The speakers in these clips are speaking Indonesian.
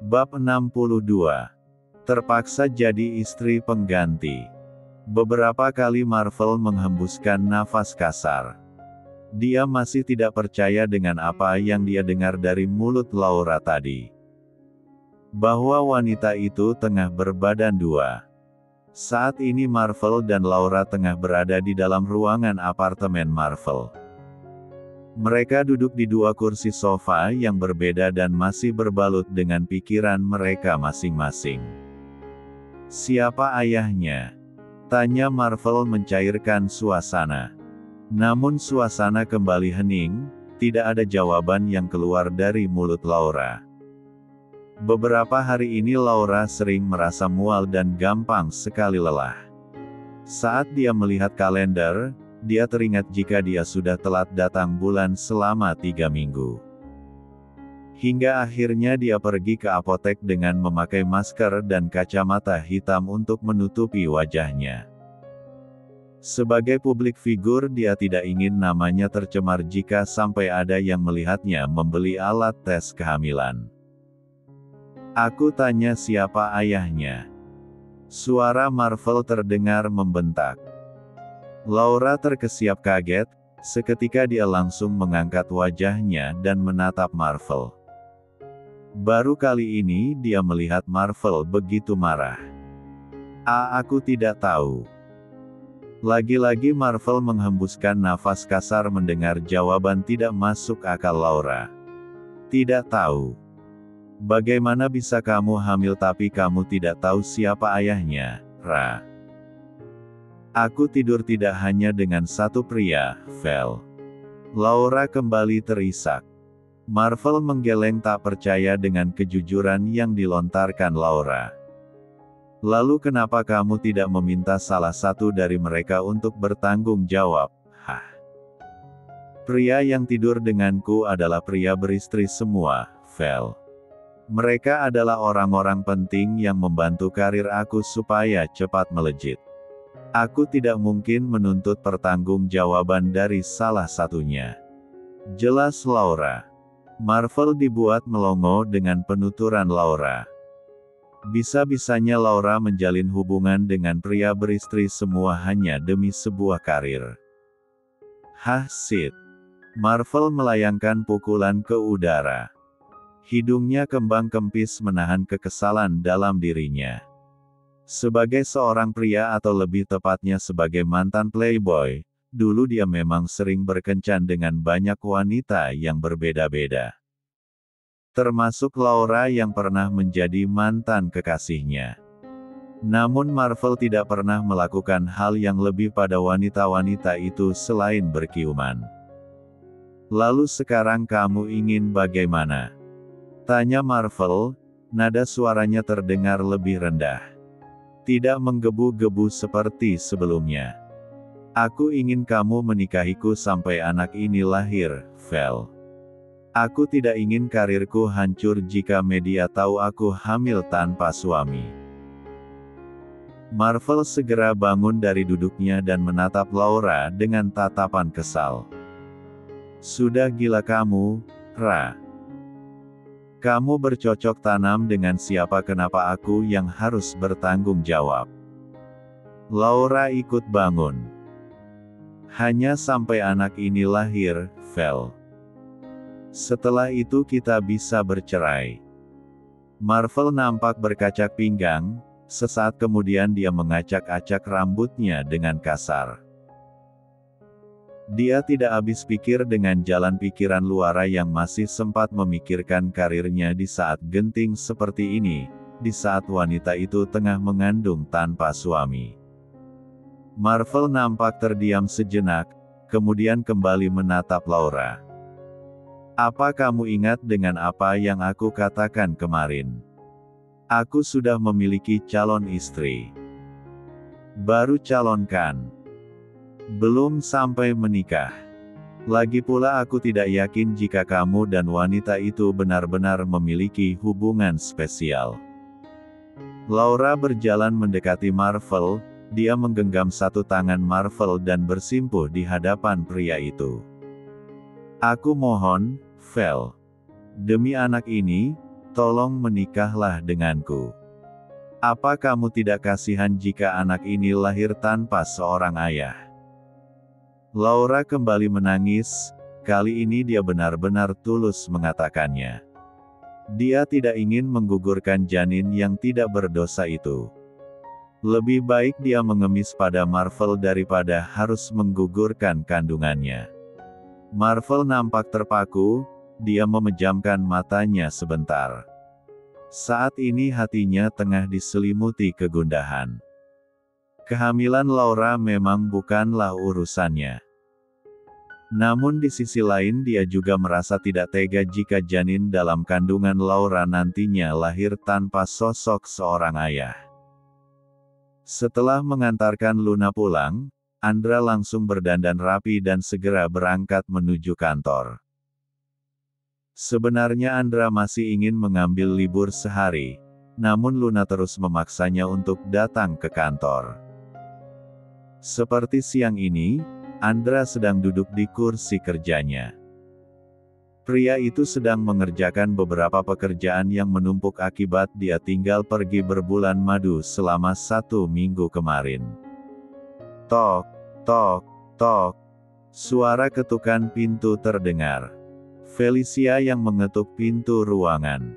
Bab 62. Terpaksa jadi istri pengganti. Beberapa kali Marvel menghembuskan nafas kasar. Dia masih tidak percaya dengan apa yang dia dengar dari mulut Laura tadi. Bahwa wanita itu tengah berbadan dua. Saat ini Marvel dan Laura tengah berada di dalam ruangan apartemen Marvel. Mereka duduk di dua kursi sofa yang berbeda dan masih berbalut dengan pikiran mereka masing-masing. Siapa ayahnya? Tanya Marvel mencairkan suasana. Namun suasana kembali hening, tidak ada jawaban yang keluar dari mulut Laura. Beberapa hari ini Laura sering merasa mual dan gampang sekali lelah. Saat dia melihat kalender, dia teringat jika dia sudah telat datang bulan selama 3 minggu. Hingga akhirnya dia pergi ke apotek dengan memakai masker dan kacamata hitam untuk menutupi wajahnya. Sebagai publik figur dia tidak ingin namanya tercemar jika sampai ada yang melihatnya membeli alat tes kehamilan. Aku tanya siapa ayahnya. Suara Marvel terdengar membentak. Laura terkesiap kaget, seketika dia langsung mengangkat wajahnya dan menatap Marvel. Baru kali ini dia melihat Marvel begitu marah. Aku tidak tahu. Lagi-lagi Marvel menghembuskan nafas kasar mendengar jawaban tidak masuk akal Laura. Tidak tahu. Bagaimana bisa kamu hamil tapi kamu tidak tahu siapa ayahnya, Ra? Aku tidur tidak hanya dengan satu pria, Vel. Laura kembali terisak. Marvel menggeleng tak percaya dengan kejujuran yang dilontarkan Laura. Lalu kenapa kamu tidak meminta salah satu dari mereka untuk bertanggung jawab? Pria yang tidur denganku adalah pria beristri semua, Vel. Mereka adalah orang-orang penting yang membantu karir aku supaya cepat melejit. Aku tidak mungkin menuntut pertanggungjawaban dari salah satunya. Jelas Laura. Marvel dibuat melongo dengan penuturan Laura. Bisa-bisanya Laura menjalin hubungan dengan pria beristri semua hanya demi sebuah karir. Shit. Marvel melayangkan pukulan ke udara. Hidungnya kembang kempis menahan kekesalan dalam dirinya. Sebagai seorang pria atau lebih tepatnya sebagai mantan playboy, dulu dia memang sering berkencan dengan banyak wanita yang berbeda-beda. Termasuk Laura yang pernah menjadi mantan kekasihnya. Namun Marvel tidak pernah melakukan hal yang lebih pada wanita-wanita itu selain berkiuman. Lalu sekarang kamu ingin bagaimana? Tanya Marvel, nada suaranya terdengar lebih rendah. Tidak menggebu-gebu seperti sebelumnya. Aku ingin kamu menikahiku sampai anak ini lahir, Vel. Aku tidak ingin karirku hancur jika media tahu aku hamil tanpa suami. Marvel segera bangun dari duduknya dan menatap Laura dengan tatapan kesal. Sudah gila kamu, Ra. Kamu bercocok tanam dengan siapa kenapa aku yang harus bertanggung jawab? Laura ikut bangun. Hanya sampai anak ini lahir, Vel. Setelah itu kita bisa bercerai. Marvel nampak berkacak pinggang, sesaat kemudian dia mengacak-acak rambutnya dengan kasar. Dia tidak habis pikir dengan jalan pikiran Laura yang masih sempat memikirkan karirnya di saat genting seperti ini, di saat wanita itu tengah mengandung tanpa suami. Marvel nampak terdiam sejenak, kemudian kembali menatap Laura. Apa kamu ingat dengan apa yang aku katakan kemarin? Aku sudah memiliki calon istri. Baru calonkan. Belum sampai menikah. Lagi pula aku tidak yakin jika kamu dan wanita itu benar-benar memiliki hubungan spesial. Laura berjalan mendekati Marvel, dia menggenggam satu tangan Marvel dan bersimpuh di hadapan pria itu. Aku mohon, Vel. Demi anak ini, tolong menikahlah denganku. Apa kamu tidak kasihan jika anak ini lahir tanpa seorang ayah? Laura kembali menangis, kali ini dia benar-benar tulus mengatakannya. Dia tidak ingin menggugurkan janin yang tidak berdosa itu. Lebih baik dia mengemis pada Marvel daripada harus menggugurkan kandungannya. Marvel nampak terpaku, dia memejamkan matanya sebentar. Saat ini hatinya tengah diselimuti kegundahan. Kehamilan Laura memang bukanlah urusannya. Namun di sisi lain dia juga merasa tidak tega jika janin dalam kandungan Laura nantinya lahir tanpa sosok seorang ayah. Setelah mengantarkan Luna pulang, Andra langsung berdandan rapi dan segera berangkat menuju kantor. Sebenarnya Andra masih ingin mengambil libur sehari, namun Luna terus memaksanya untuk datang ke kantor. Seperti siang ini, Andra sedang duduk di kursi kerjanya. Pria itu sedang mengerjakan beberapa pekerjaan yang menumpuk akibat dia tinggal pergi berbulan madu selama 1 minggu kemarin. Tok, tok, tok. Suara ketukan pintu terdengar. Felicia yang mengetuk pintu ruangan.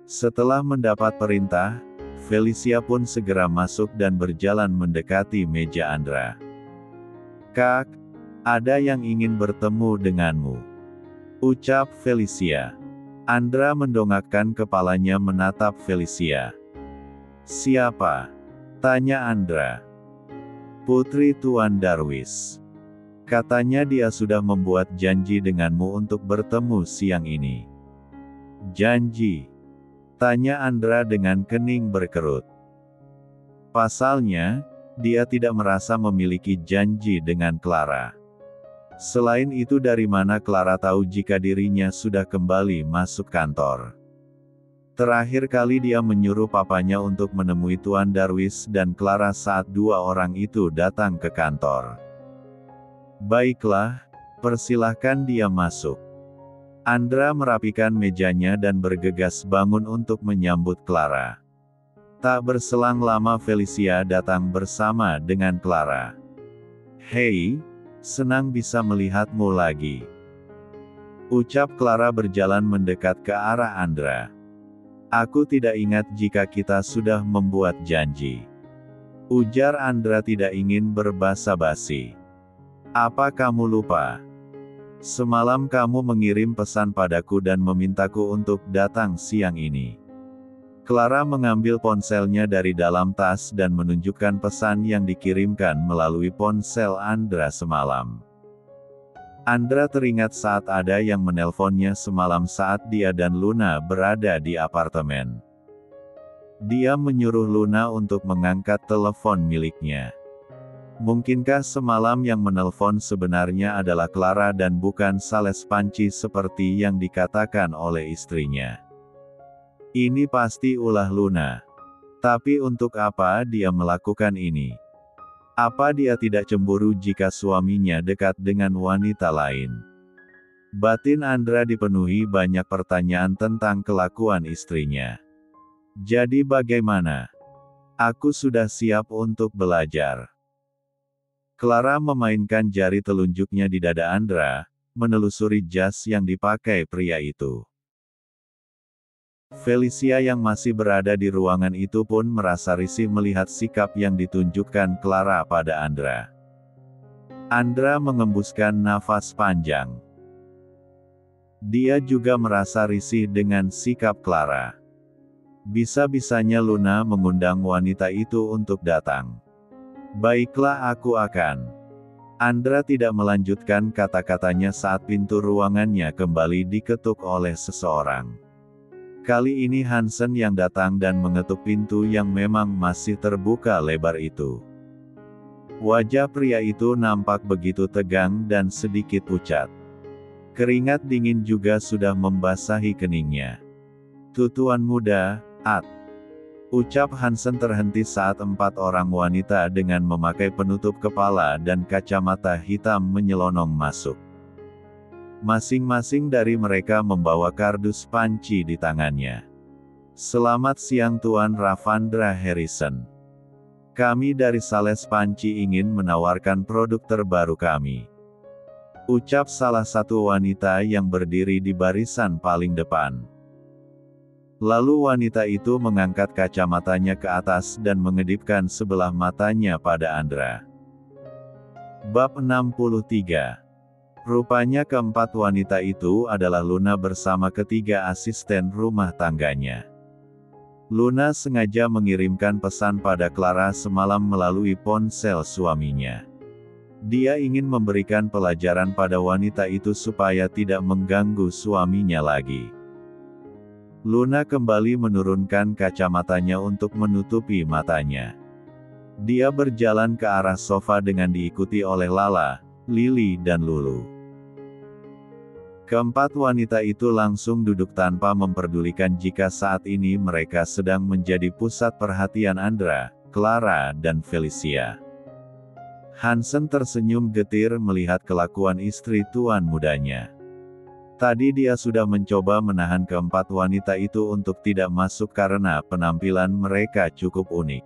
Setelah mendapat perintah, Felicia pun segera masuk dan berjalan mendekati meja Andra. Kak, ada yang ingin bertemu denganmu, ucap Felicia. Andra mendongakkan kepalanya menatap Felicia. Siapa? Tanya Andra. Putri Tuan Darwis. Katanya dia sudah membuat janji denganmu untuk bertemu siang ini. Janji? Tanya Andra dengan kening berkerut. Pasalnya, dia tidak merasa memiliki janji dengan Clara. Selain itu dari mana Clara tahu jika dirinya sudah kembali masuk kantor? Terakhir kali dia menyuruh papanya untuk menemui Tuan Darwis dan Clara saat dua orang itu datang ke kantor. Baiklah, persilahkan dia masuk. Andra merapikan mejanya dan bergegas bangun untuk menyambut Clara. Tak berselang lama Felicia datang bersama dengan Clara. Hei, senang bisa melihatmu lagi, ucap Clara berjalan mendekat ke arah Andra. Aku tidak ingat jika kita sudah membuat janji, ujar Andra tidak ingin berbasa-basi. Apa kamu lupa? Semalam kamu mengirim pesan padaku dan memintaku untuk datang siang ini. Clara mengambil ponselnya dari dalam tas dan menunjukkan pesan yang dikirimkan melalui ponsel Andra semalam. Andra teringat saat ada yang menelponnya semalam saat dia dan Luna berada di apartemen. Dia menyuruh Luna untuk mengangkat telepon miliknya. Mungkinkah semalam yang menelpon sebenarnya adalah Clara dan bukan Sales Panci seperti yang dikatakan oleh istrinya? Ini pasti ulah Luna. Tapi untuk apa dia melakukan ini? Apa dia tidak cemburu jika suaminya dekat dengan wanita lain? Batin Andra dipenuhi banyak pertanyaan tentang kelakuan istrinya. Jadi bagaimana? Aku sudah siap untuk belajar. Clara memainkan jari telunjuknya di dada Andra, menelusuri jas yang dipakai pria itu. Felicia yang masih berada di ruangan itu pun merasa risih melihat sikap yang ditunjukkan Clara pada Andra. Andra mengembuskan nafas panjang. Dia juga merasa risih dengan sikap Clara. Bisa-bisanya Luna mengundang wanita itu untuk datang. Baiklah, aku akan. Andra tidak melanjutkan kata-katanya saat pintu ruangannya kembali diketuk oleh seseorang. Kali ini Hansen yang datang dan mengetuk pintu yang memang masih terbuka lebar itu. Wajah pria itu nampak begitu tegang dan sedikit pucat. Keringat dingin juga sudah membasahi keningnya. Tuan muda, Ucap Hansen terhenti saat 4 orang wanita dengan memakai penutup kepala dan kacamata hitam menyelonong masuk. Masing-masing dari mereka membawa kardus panci di tangannya. "Selamat siang Tuan Ravandra Harrison. Kami dari Sales Panci ingin menawarkan produk terbaru kami," ucap salah satu wanita yang berdiri di barisan paling depan. Lalu wanita itu mengangkat kacamatanya ke atas dan mengedipkan sebelah matanya pada Andra. Bab 63. Rupanya keempat wanita itu adalah Luna bersama ketiga asisten rumah tangganya. Luna sengaja mengirimkan pesan pada Clara semalam melalui ponsel suaminya. Dia ingin memberikan pelajaran pada wanita itu supaya tidak mengganggu suaminya lagi. Luna kembali menurunkan kacamatanya untuk menutupi matanya. Dia berjalan ke arah sofa dengan diikuti oleh Lala, Lily dan Lulu. Keempat wanita itu langsung duduk tanpa memperdulikan jika saat ini mereka sedang menjadi pusat perhatian Andra, Clara dan Felicia. Hansen tersenyum getir melihat kelakuan istri tuan mudanya. Tadi dia sudah mencoba menahan keempat wanita itu untuk tidak masuk karena penampilan mereka cukup unik.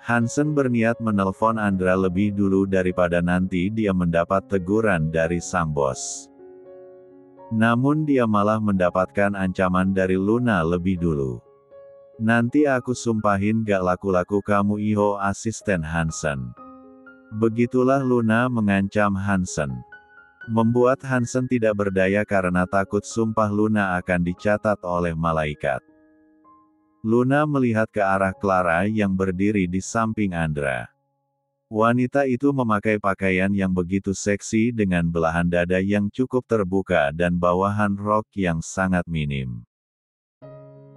Hansen berniat menelpon Andra lebih dulu daripada nanti dia mendapat teguran dari sang bos. Namun dia malah mendapatkan ancaman dari Luna lebih dulu. "Nanti aku sumpahin gak laku-laku kamu Iho asisten Hansen." Begitulah Luna mengancam Hansen. Membuat Hansen tidak berdaya karena takut sumpah Luna akan dicatat oleh malaikat. Luna melihat ke arah Clara yang berdiri di samping Andra. Wanita itu memakai pakaian yang begitu seksi dengan belahan dada yang cukup terbuka dan bawahan rok yang sangat minim.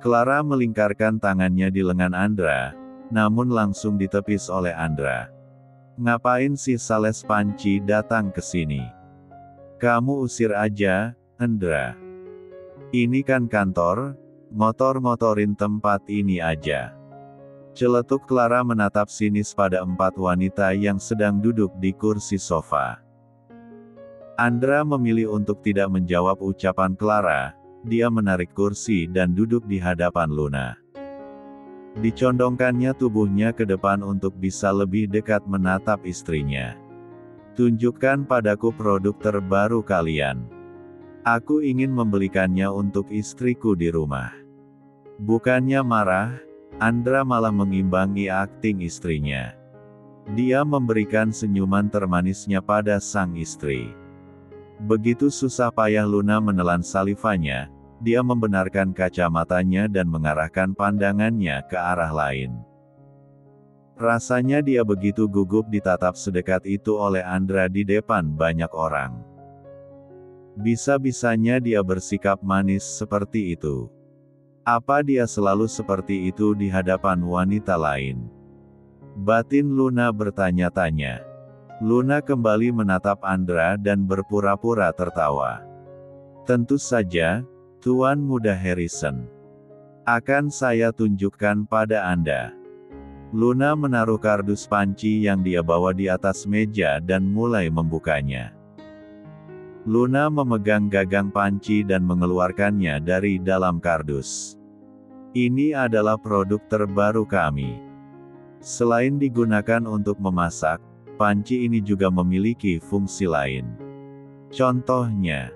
Clara melingkarkan tangannya di lengan Andra, namun langsung ditepis oleh Andra. "Ngapain si Sales Panci datang ke sini? Kamu usir aja, Andra. Ini kan kantor, ngotor-ngotorin tempat ini aja." Celetuk Clara menatap sinis pada 4 wanita yang sedang duduk di kursi sofa. Andra memilih untuk tidak menjawab ucapan Clara, dia menarik kursi dan duduk di hadapan Luna. Dicondongkannya tubuhnya ke depan untuk bisa lebih dekat menatap istrinya. "Tunjukkan padaku produk terbaru kalian. Aku ingin membelikannya untuk istriku di rumah." Bukannya marah, Andra malah mengimbangi akting istrinya. Dia memberikan senyuman termanisnya pada sang istri. Begitu susah payah Luna menelan salivanya, dia membenarkan kacamatanya dan mengarahkan pandangannya ke arah lain. Rasanya dia begitu gugup ditatap sedekat itu oleh Andra di depan banyak orang. Bisa-bisanya dia bersikap manis seperti itu. Apa dia selalu seperti itu di hadapan wanita lain? Batin Luna bertanya-tanya. Luna kembali menatap Andra dan berpura-pura tertawa. "Tentu saja, Tuan Muda Harrison. Akan saya tunjukkan pada Anda." Luna menaruh kardus panci yang dia bawa di atas meja dan mulai membukanya. Luna memegang gagang panci dan mengeluarkannya dari dalam kardus. "Ini adalah produk terbaru kami. Selain digunakan untuk memasak, panci ini juga memiliki fungsi lain. Contohnya,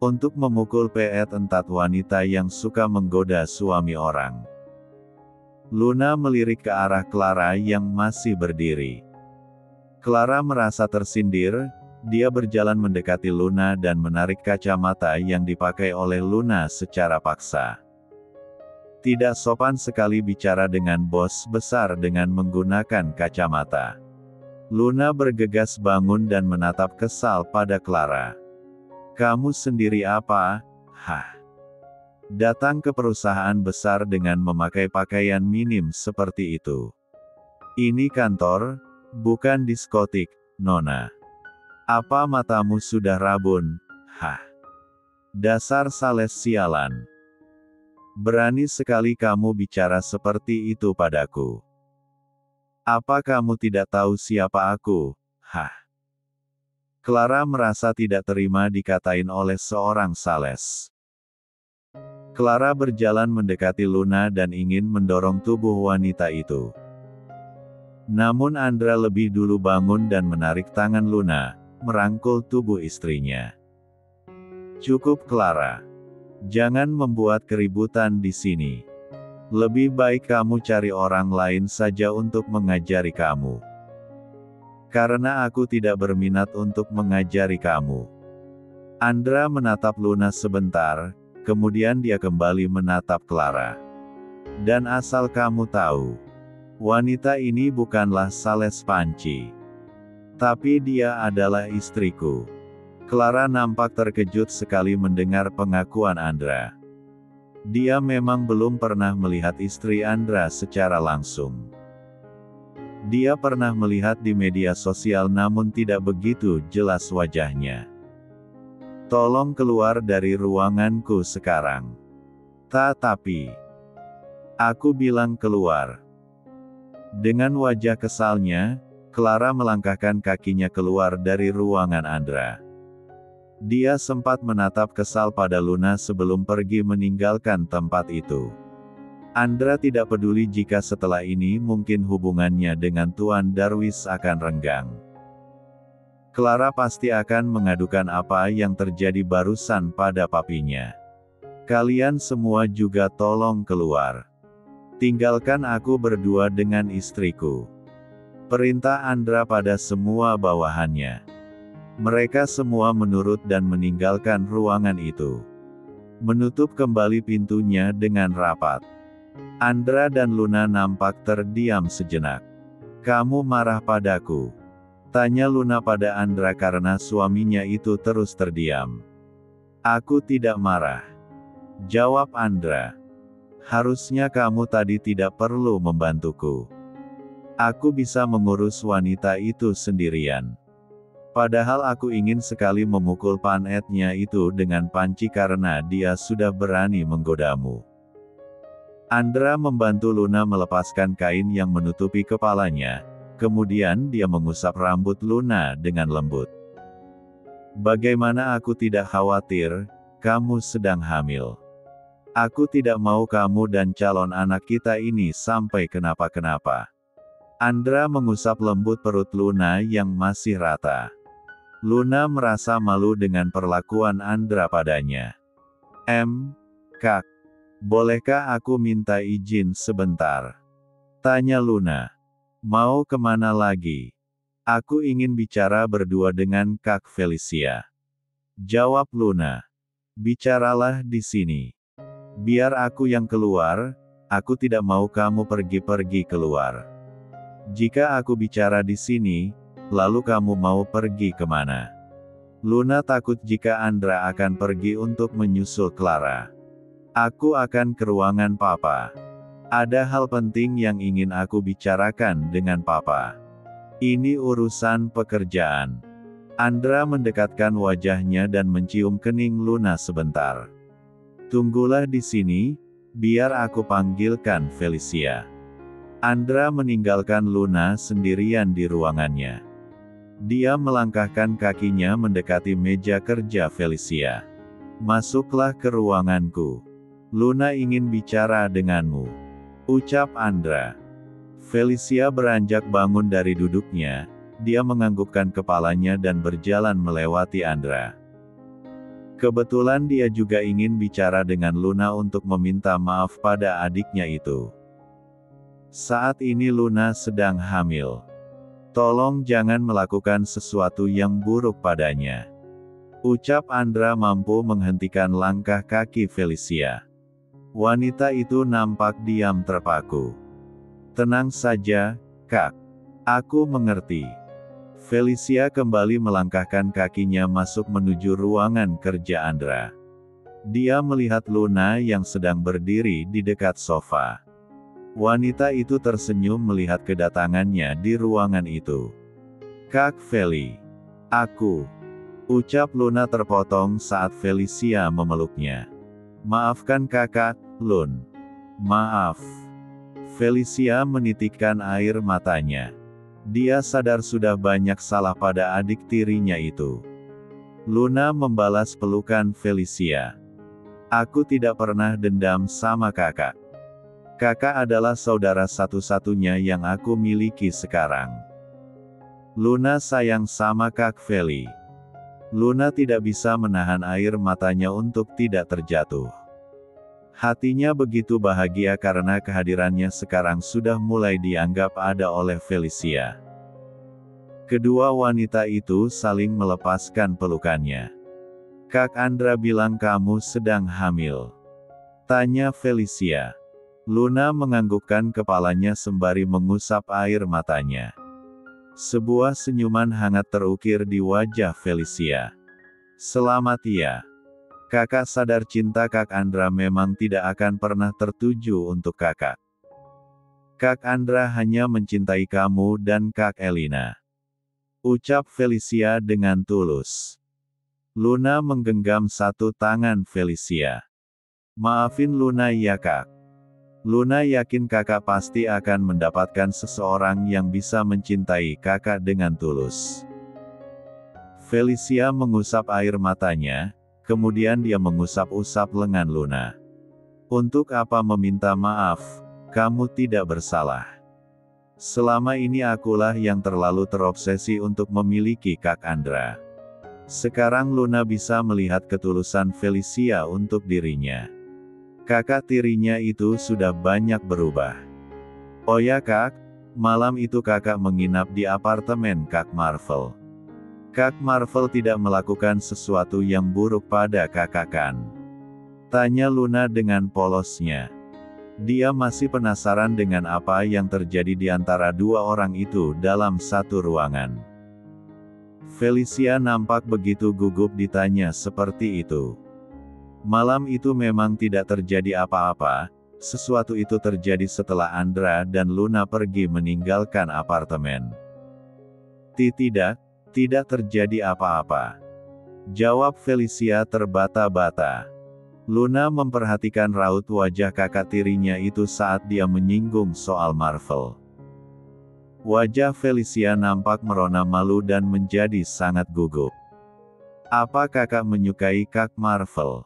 untuk memukul peet entat wanita yang suka menggoda suami orang." Luna melirik ke arah Clara yang masih berdiri. Clara merasa tersindir. Dia berjalan mendekati Luna dan menarik kacamata yang dipakai oleh Luna secara paksa. Tidak sopan sekali bicara dengan bos besar dengan menggunakan kacamata. Luna bergegas bangun dan menatap kesal pada Clara. "Kamu sendiri apa? Hah? Datang ke perusahaan besar dengan memakai pakaian minim seperti itu. Ini kantor, bukan diskotik, Nona. Apa matamu sudah rabun? Hah? Dasar Sales sialan." Berani sekali kamu bicara seperti itu padaku. Apa kamu tidak tahu siapa aku? Hah? Clara merasa tidak terima dikatain oleh seorang sales. Clara berjalan mendekati Luna dan ingin mendorong tubuh wanita itu. Namun Andra lebih dulu bangun dan menarik tangan Luna, merangkul tubuh istrinya. Cukup Clara. Jangan membuat keributan di sini. Lebih baik kamu cari orang lain saja untuk mengajari kamu. Karena aku tidak berminat untuk mengajari kamu. Andra menatap Luna sebentar, kemudian dia kembali menatap Clara. Dan asal kamu tahu, wanita ini bukanlah sales panci. Tapi dia adalah istriku. Clara nampak terkejut sekali mendengar pengakuan Andra. Dia memang belum pernah melihat istri Andra secara langsung. Dia pernah melihat di media sosial namun tidak begitu jelas wajahnya. Tolong keluar dari ruanganku sekarang. Tetapi, aku bilang keluar. Dengan wajah kesalnya, Clara melangkahkan kakinya keluar dari ruangan Andra. Dia sempat menatap kesal pada Luna sebelum pergi meninggalkan tempat itu. Andra tidak peduli jika setelah ini mungkin hubungannya dengan Tuan Darwis akan renggang. Clara pasti akan mengadukan apa yang terjadi barusan pada papinya. Kalian semua juga tolong keluar. Tinggalkan aku berdua dengan istriku. Perintah Andra pada semua bawahannya. Mereka semua menurut dan meninggalkan ruangan itu. Menutup kembali pintunya dengan rapat. Andra dan Luna nampak terdiam sejenak. Kamu marah padaku? Tanya Luna pada Andra karena suaminya itu terus terdiam. Aku tidak marah. Jawab Andra. Harusnya kamu tadi tidak perlu membantuku. Aku bisa mengurus wanita itu sendirian. Padahal aku ingin sekali memukul panetnya itu dengan panci karena dia sudah berani menggodamu. Andra membantu Luna melepaskan kain yang menutupi kepalanya, kemudian dia mengusap rambut Luna dengan lembut. Bagaimana aku tidak khawatir, kamu sedang hamil. Aku tidak mau kamu dan calon anak kita ini sampai kenapa-kenapa. Andra mengusap lembut perut Luna yang masih rata. Luna merasa malu dengan perlakuan Andra padanya. Kak, bolehkah aku minta izin sebentar? Tanya Luna. Mau kemana lagi? Aku ingin bicara berdua dengan Kak Felicia. Jawab Luna. Bicaralah di sini. Biar aku yang keluar, aku tidak mau kamu pergi-pergi keluar. Jika aku bicara di sini, lalu kamu mau pergi kemana? Luna takut jika Andra akan pergi untuk menyusul Clara. Aku akan ke ruangan Papa. Ada hal penting yang ingin aku bicarakan dengan Papa. Ini urusan pekerjaan. Andra mendekatkan wajahnya dan mencium kening Luna sebentar. Tunggulah di sini, biar aku panggilkan Felicia. Andra meninggalkan Luna sendirian di ruangannya. Dia melangkahkan kakinya mendekati meja kerja Felicia. Masuklah ke ruanganku. Luna ingin bicara denganmu. Ucap Andra. Felicia beranjak bangun dari duduknya, dia menganggukkan kepalanya dan berjalan melewati Andra. Kebetulan dia juga ingin bicara dengan Luna untuk meminta maaf pada adiknya itu. Saat ini Luna sedang hamil. Tolong jangan melakukan sesuatu yang buruk padanya. Ucap Andra mampu menghentikan langkah kaki Felicia. Wanita itu nampak diam terpaku. Tenang saja, Kak. Aku mengerti. Felicia kembali melangkahkan kakinya masuk menuju ruangan kerja Andra. Dia melihat Luna yang sedang berdiri di dekat sofa. Wanita itu tersenyum melihat kedatangannya di ruangan itu. Kak Feli. Aku. Ucap Luna terpotong saat Felicia memeluknya. Maafkan kakak, Lun. Maaf. Felicia menitikkan air matanya. Dia sadar sudah banyak salah pada adik tirinya itu. Luna membalas pelukan Felicia. Aku tidak pernah dendam sama kakak. Kakak adalah saudara satu-satunya yang aku miliki sekarang. Luna sayang sama Kak Feli. Luna tidak bisa menahan air matanya untuk tidak terjatuh. Hatinya begitu bahagia karena kehadirannya sekarang sudah mulai dianggap ada oleh Felicia. Kedua wanita itu saling melepaskan pelukannya. Kak Andra bilang kamu sedang hamil. Tanya Felicia. Luna menganggukkan kepalanya sembari mengusap air matanya. Sebuah senyuman hangat terukir di wajah Felicia. Selamat ya. Kakak sadar cinta Kak Andra memang tidak akan pernah tertuju untuk kakak. Kak Andra hanya mencintai kamu dan Kak Elina. Ucap Felicia dengan tulus. Luna menggenggam satu tangan Felicia. Maafin Luna ya Kak. Luna yakin kakak pasti akan mendapatkan seseorang yang bisa mencintai kakak dengan tulus. Felicia mengusap air matanya. Kemudian dia mengusap-usap lengan Luna. Untuk apa meminta maaf? Kamu tidak bersalah. Selama ini akulah yang terlalu terobsesi untuk memiliki Kak Andra. Sekarang Luna bisa melihat ketulusan Felicia untuk dirinya. Kakak tirinya itu sudah banyak berubah. Oh ya Kak, malam itu kakak menginap di apartemen Kak Marvel. Kak Marvel tidak melakukan sesuatu yang buruk pada kakak kan? Tanya Luna dengan polosnya. Dia masih penasaran dengan apa yang terjadi di antara dua orang itu dalam satu ruangan. Felicia nampak begitu gugup ditanya seperti itu. Malam itu memang tidak terjadi apa-apa, sesuatu itu terjadi setelah Andra dan Luna pergi meninggalkan apartemen. Tidak terjadi apa-apa. Jawab Felicia terbata-bata. Luna memperhatikan raut wajah kakak tirinya itu saat dia menyinggung soal Marvel. Wajah Felicia nampak merona malu dan menjadi sangat gugup. Apa kakak menyukai Kak Marvel?